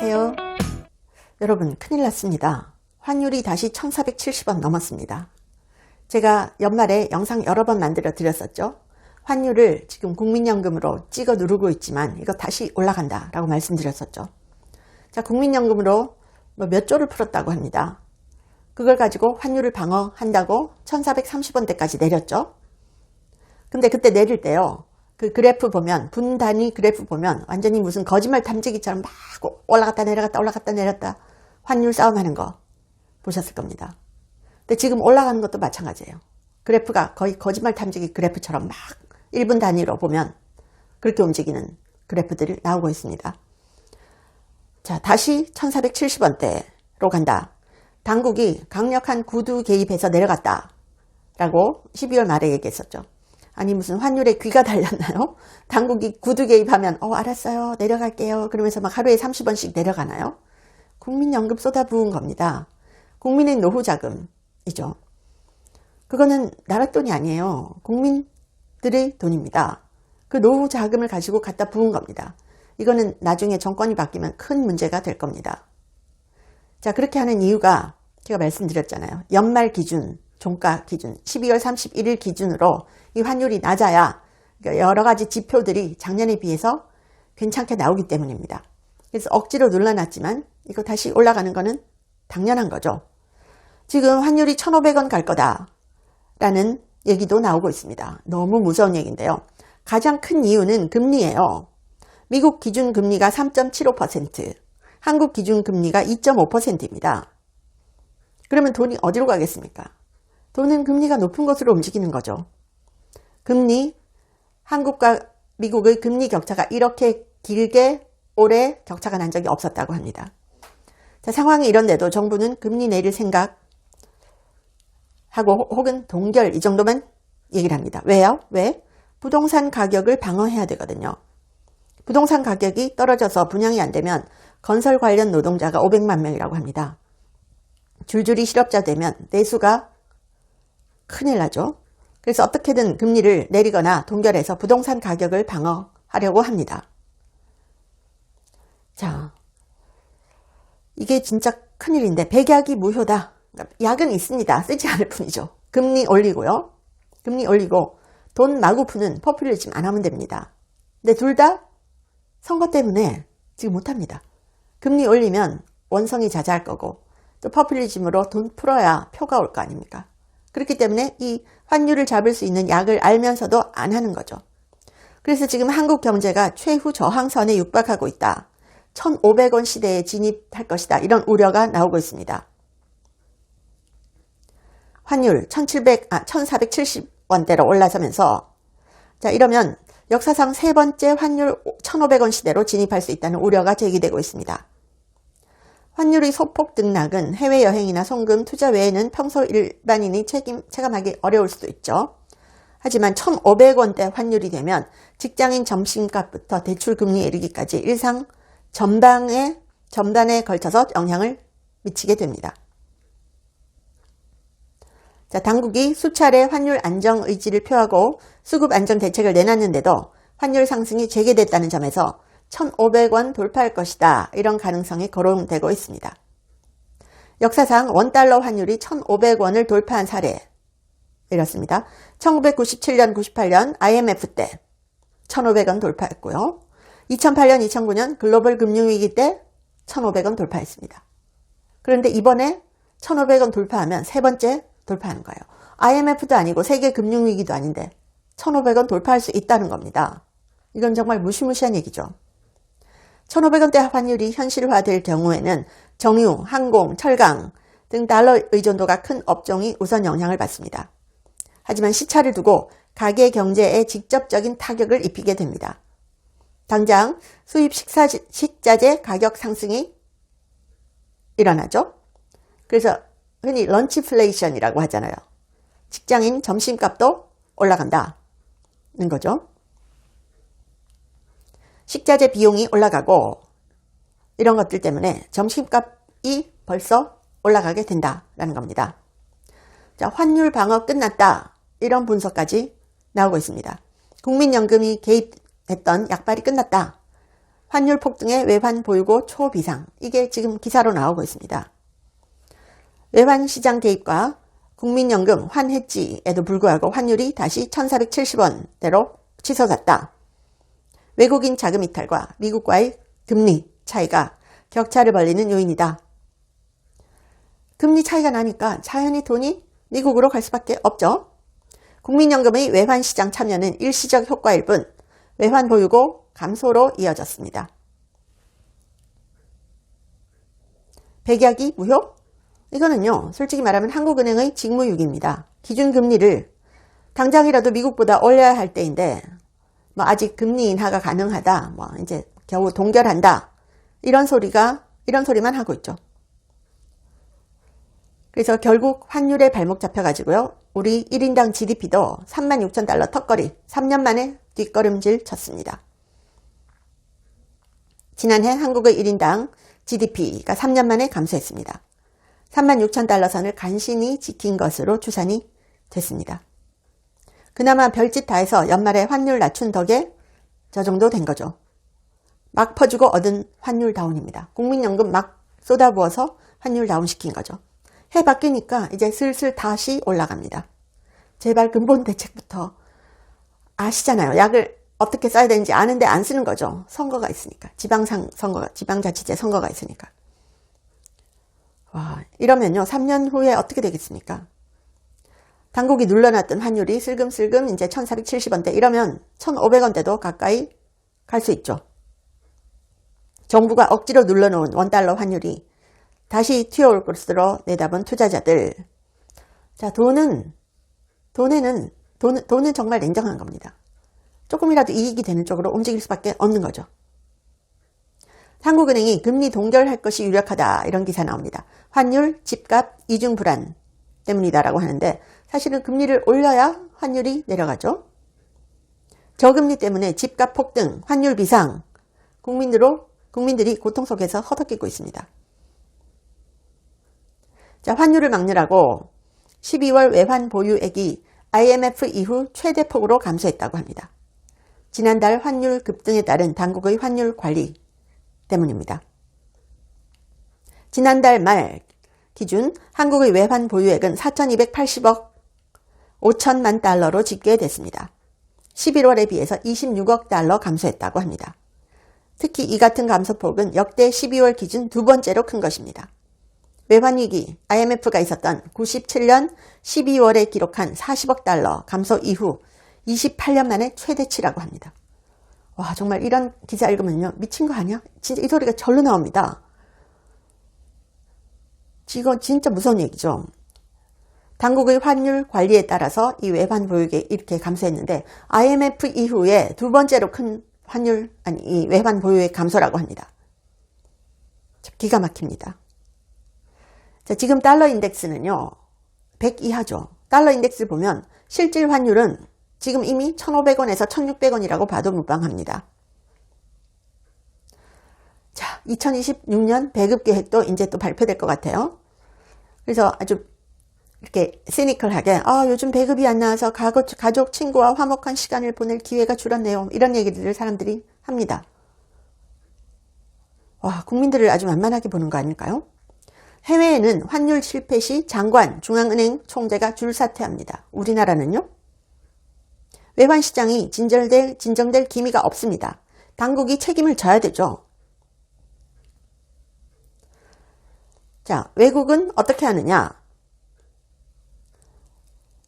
안녕하세요. 여러분, 큰일 났습니다. 환율이 다시 1470원 넘었습니다. 제가 연말에 영상 여러 번 만들어 드렸었죠. 환율을 지금 국민연금으로 찍어 누르고 있지만 이거 다시 올라간다 라고 말씀드렸었죠. 자, 국민연금으로 몇 조를 풀었다고 합니다. 그걸 가지고 환율을 방어한다고 1430원대까지 내렸죠. 근데 그때 내릴 때요, 그 그래프 보면, 분 단위 그래프 보면 완전히 무슨 거짓말 탐지기처럼 막 올라갔다 내려갔다 올라갔다 내렸다 환율 싸움하는 거 보셨을 겁니다. 근데 지금 올라가는 것도 마찬가지예요. 그래프가 거의 거짓말 탐지기 그래프처럼 막 1분 단위로 보면 그렇게 움직이는 그래프들이 나오고 있습니다. 자, 다시 1470원대로 간다. 당국이 강력한 구두 개입해서 내려갔다 라고 12월 말에 얘기했었죠. 아니 무슨 환율에 귀가 달렸나요? 당국이 구두 개입하면 알았어요 내려갈게요 그러면서 막 하루에 30원씩 내려가나요? 국민연금 쏟아부은 겁니다. 국민의 노후자금이죠. 그거는 나라 돈이 아니에요. 국민들의 돈입니다. 그 노후자금을 가지고 갖다 부은 겁니다. 이거는 나중에 정권이 바뀌면 큰 문제가 될 겁니다. 자, 그렇게 하는 이유가 제가 말씀드렸잖아요. 연말 기준, 종가 기준, 12월 31일 기준으로 이 환율이 낮아야 여러 가지 지표들이 작년에 비해서 괜찮게 나오기 때문입니다. 그래서 억지로 눌러놨지만 이거 다시 올라가는 거는 당연한 거죠. 지금 환율이 1,500원 갈 거다라는 얘기도 나오고 있습니다. 너무 무서운 얘기인데요. 가장 큰 이유는 금리예요. 미국 기준금리가 3.75%, 한국 기준금리가 2.5%입니다. 그러면 돈이 어디로 가겠습니까? 돈은 금리가 높은 곳으로 움직이는 거죠. 금리, 한국과 미국의 금리 격차가 이렇게 길게 오래 격차가 난 적이 없었다고 합니다. 자, 상황이 이런데도 정부는 금리 내릴 생각하고 혹은 동결 이 정도만 얘기를 합니다. 왜요? 왜? 부동산 가격을 방어해야 되거든요. 부동산 가격이 떨어져서 분양이 안 되면 건설 관련 노동자가 500만 명이라고 합니다. 줄줄이 실업자 되면 내수가 큰일 나죠. 그래서 어떻게든 금리를 내리거나 동결해서 부동산 가격을 방어하려고 합니다. 자, 이게 진짜 큰일인데 백약이 무효다. 약은 있습니다. 쓰지 않을 뿐이죠. 금리 올리고요. 금리 올리고 돈 마구 푸는 포퓰리즘 안 하면 됩니다. 근데 둘 다 선거 때문에 지금 못합니다. 금리 올리면 원성이 자자할 거고 또 포퓰리즘으로 돈 풀어야 표가 올 거 아닙니까? 그렇기 때문에 이 환율을 잡을 수 있는 약을 알면서도 안 하는 거죠. 그래서 지금 한국 경제가 최후 저항선에 육박하고 있다. 1,500원 시대에 진입할 것이다. 이런 우려가 나오고 있습니다. 환율 1,470원대로 올라서면서 자, 이러면 역사상 세 번째 환율 1,500원 시대로 진입할 수 있다는 우려가 제기되고 있습니다. 환율의 소폭 등락은 해외여행이나 송금, 투자 외에는 평소 일반인이 체감하기 어려울 수도 있죠. 하지만 1,500원대 환율이 되면 직장인 점심값부터 대출금리에 이르기까지 일상 전반에 걸쳐서 영향을 미치게 됩니다. 자, 당국이 수차례 환율 안정 의지를 표하고 수급 안정 대책을 내놨는데도 환율 상승이 재개됐다는 점에서 1,500원 돌파할 것이다. 이런 가능성이 거론되고 있습니다. 역사상 원달러 환율이 1,500원을 돌파한 사례 이렇습니다. 1997년, 98년 IMF 때 1,500원 돌파했고요. 2008년, 2009년 글로벌 금융위기 때 1,500원 돌파했습니다. 그런데 이번에 1,500원 돌파하면 세 번째 돌파하는 거예요. IMF도 아니고 세계 금융위기도 아닌데 1,500원 돌파할 수 있다는 겁니다. 이건 정말 무시무시한 얘기죠. 1,500원대 환율이 현실화될 경우에는 정유, 항공, 철강 등 달러 의존도가 큰 업종이 우선 영향을 받습니다. 하지만 시차를 두고 가계 경제에 직접적인 타격을 입히게 됩니다. 당장 수입 식자재 가격 상승이 일어나죠. 그래서 흔히 런치플레이션이라고 하잖아요. 직장인 점심값도 올라간다는 거죠. 식자재 비용이 올라가고 이런 것들 때문에 점심값이 벌써 올라가게 된다라는 겁니다. 자, 환율 방어 끝났다. 이런 분석까지 나오고 있습니다. 국민연금이 개입했던 약발이 끝났다. 환율 폭등에 외환 보유고 초비상. 이게 지금 기사로 나오고 있습니다. 외환 시장 개입과 국민연금 환해지에도 불구하고 환율이 다시 1470원대로 치솟았다. 외국인 자금 이탈과 미국과의 금리 차이가 격차를 벌리는 요인이다. 금리 차이가 나니까 자연히 돈이 미국으로 갈 수밖에 없죠. 국민연금의 외환시장 참여는 일시적 효과일 뿐 외환 보유고 감소로 이어졌습니다. 백약이 무효? 이거는요, 솔직히 말하면 한국은행의 직무유기입니다. 기준금리를 당장이라도 미국보다 올려야 할 때인데, 뭐 아직 금리 인하가 가능하다, 뭐 이제 겨우 동결한다, 이런 소리만 하고 있죠. 그래서 결국 환율에 발목 잡혀가지고요, 우리 1인당 GDP도 36,000달러 턱걸이 3년 만에 뒷걸음질 쳤습니다. 지난해 한국의 1인당 GDP가 3년 만에 감소했습니다. 36,000달러 선을 간신히 지킨 것으로 추산이 됐습니다. 그나마 별짓 다 해서 연말에 환율 낮춘 덕에 저 정도 된 거죠. 막 퍼주고 얻은 환율 다운입니다. 국민연금 막 쏟아부어서 환율 다운시킨 거죠. 해 바뀌니까 이제 슬슬 다시 올라갑니다. 제발 근본 대책부터 아시잖아요. 약을 어떻게 써야 되는지 아는데 안 쓰는 거죠. 선거가 있으니까. 지방자치제 선거가 있으니까. 와, 이러면요, 3년 후에 어떻게 되겠습니까? 당국이 눌러놨던 환율이 슬금슬금 이제 1470원대, 이러면 1500원대도 가까이 갈 수 있죠. 정부가 억지로 눌러놓은 원달러 환율이 다시 튀어올 것으로 내다본 투자자들. 자, 돈은 정말 냉정한 겁니다. 조금이라도 이익이 되는 쪽으로 움직일 수밖에 없는 거죠. 한국은행이 금리 동결할 것이 유력하다, 이런 기사 나옵니다. 환율, 집값, 이중 불안 때문이다라고 하는데, 사실은 금리를 올려야 환율이 내려가죠. 저금리 때문에 집값 폭등, 환율 비상, 국민들이 고통 속에서 허덕이고 있습니다. 자, 환율을 막느라고 12월 외환 보유액이 IMF 이후 최대폭으로 감소했다고 합니다. 지난달 환율 급등에 따른 당국의 환율 관리 때문입니다. 지난달 말 기준 한국의 외환 보유액은 4,280억 5천만 달러로 집계됐습니다. 11월에 비해서 26억 달러 감소했다고 합니다. 특히 이 같은 감소폭은 역대 12월 기준 두 번째로 큰 것입니다. 외환위기 IMF가 있었던 97년 12월에 기록한 40억 달러 감소 이후 28년 만에 최대치라고 합니다. 와, 정말 이런 기사 읽으면요, 미친 거 아니야? 진짜 이 소리가 절로 나옵니다. 이거 진짜 무서운 얘기죠. 당국의 환율 관리에 따라서 이 외환 보유액이 이렇게 감소했는데, IMF 이후에 두 번째로 큰 이 외환 보유액 감소라고 합니다. 기가 막힙니다. 자, 지금 달러 인덱스는요, 100 이하죠. 달러 인덱스 보면 실질 환율은 지금 이미 1,500원에서 1,600원이라고 봐도 무방합니다. 자, 2026년 배급 계획도 이제 또 발표될 것 같아요. 그래서 아주 이렇게 시니컬하게, 요즘 배급이 안 나와서 가족, 친구와 화목한 시간을 보낼 기회가 줄었네요. 이런 얘기들을 사람들이 합니다. 와, 국민들을 아주 만만하게 보는 거 아닐까요? 해외에는 환율 실패 시 장관, 중앙은행 총재가 줄사퇴합니다. 우리나라는요? 외환시장이 진정될 기미가 없습니다. 당국이 책임을 져야 되죠. 자, 외국은 어떻게 하느냐?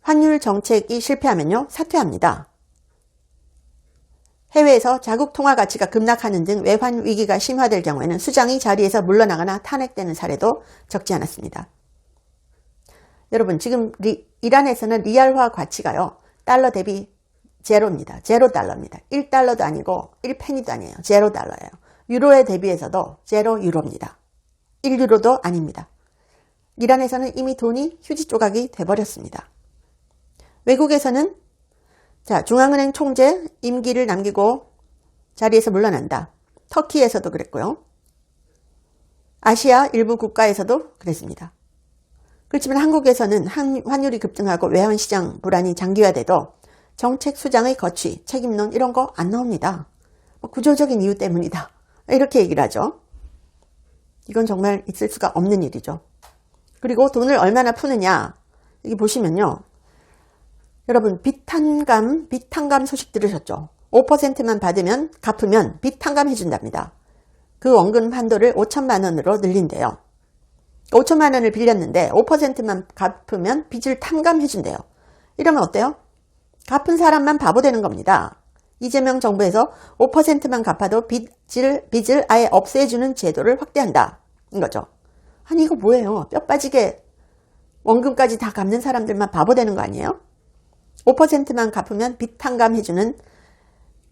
환율 정책이 실패하면요, 사퇴합니다. 해외에서 자국 통화 가치가 급락하는 등 외환 위기가 심화될 경우에는 수장이 자리에서 물러나거나 탄핵되는 사례도 적지 않았습니다. 여러분, 지금 이란에서는 리알화 가치가요, 달러 대비 제로입니다. 제로 달러입니다. 1달러도 아니고 1페니도 아니에요. 제로 달러예요. 유로에 대비해서도 제로 유로입니다. 1유로도 아닙니다. 이란에서는 이미 돈이 휴지 조각이 돼버렸습니다. 외국에서는 자, 중앙은행 총재 임기를 남기고 자리에서 물러난다. 터키에서도 그랬고요. 아시아 일부 국가에서도 그랬습니다. 그렇지만 한국에서는 환율이 급등하고 외환시장 불안이 장기화돼도 정책 수장의 거취, 책임론 이런 거 안 나옵니다. 구조적인 이유 때문이다. 이렇게 얘기를 하죠. 이건 정말 있을 수가 없는 일이죠. 그리고 돈을 얼마나 푸느냐, 여기 보시면요. 여러분, 빚탕감 소식 들으셨죠? 5%만 받으면, 갚으면 빚탕감 해준답니다. 그 원금 한도를 5천만 원으로 늘린대요. 5천만 원을 빌렸는데 5%만 갚으면 빚을 탕감해준대요. 이러면 어때요? 갚은 사람만 바보 되는 겁니다. 이재명 정부에서 5%만 갚아도 빚을 아예 없애주는 제도를 확대한다. 이거죠. 아니 이거 뭐예요? 뼈 빠지게 원금까지 다 갚는 사람들만 바보 되는 거 아니에요? 5%만 갚으면 빚 탕감해주는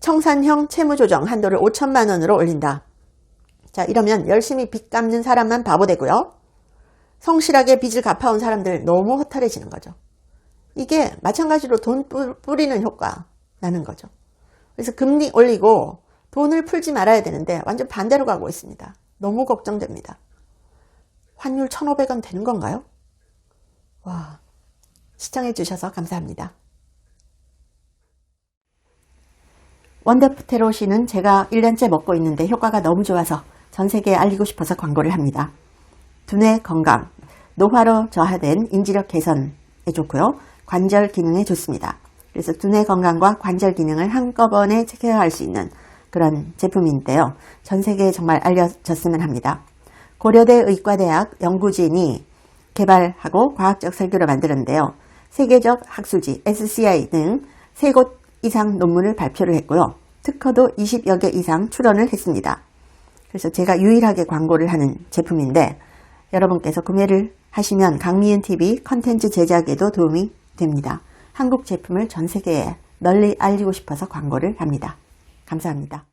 청산형 채무조정 한도를 5천만 원으로 올린다. 자, 이러면 열심히 빚 갚는 사람만 바보 되고요. 성실하게 빚을 갚아온 사람들 너무 허탈해지는 거죠. 이게 마찬가지로 돈 뿌리는 효과 나는 거죠. 그래서 금리 올리고 돈을 풀지 말아야 되는데 완전 반대로 가고 있습니다. 너무 걱정됩니다. 환율 1,500원 되는 건가요? 와, 시청해 주셔서 감사합니다. 원더테로시는 제가 1년째 먹고 있는데 효과가 너무 좋아서 전 세계에 알리고 싶어서 광고를 합니다. 두뇌 건강, 노화로 저하된 인지력 개선에 좋고요. 관절 기능에 좋습니다. 그래서 두뇌 건강과 관절 기능을 한꺼번에 체크할 수 있는 그런 제품인데요. 전 세계에 정말 알려졌으면 합니다. 고려대 의과대학 연구진이 개발하고 과학적 설계로 만들었는데요. 세계적 학술지 SCI 등 3곳 이상 논문을 발표를 했고요. 특허도 20여 개 이상 출원을 했습니다. 그래서 제가 유일하게 광고를 하는 제품인데 여러분께서 구매를 하시면 강미은TV 컨텐츠 제작에도 도움이 됩니다. 한국 제품을 전 세계에 널리 알리고 싶어서 광고를 합니다. 감사합니다.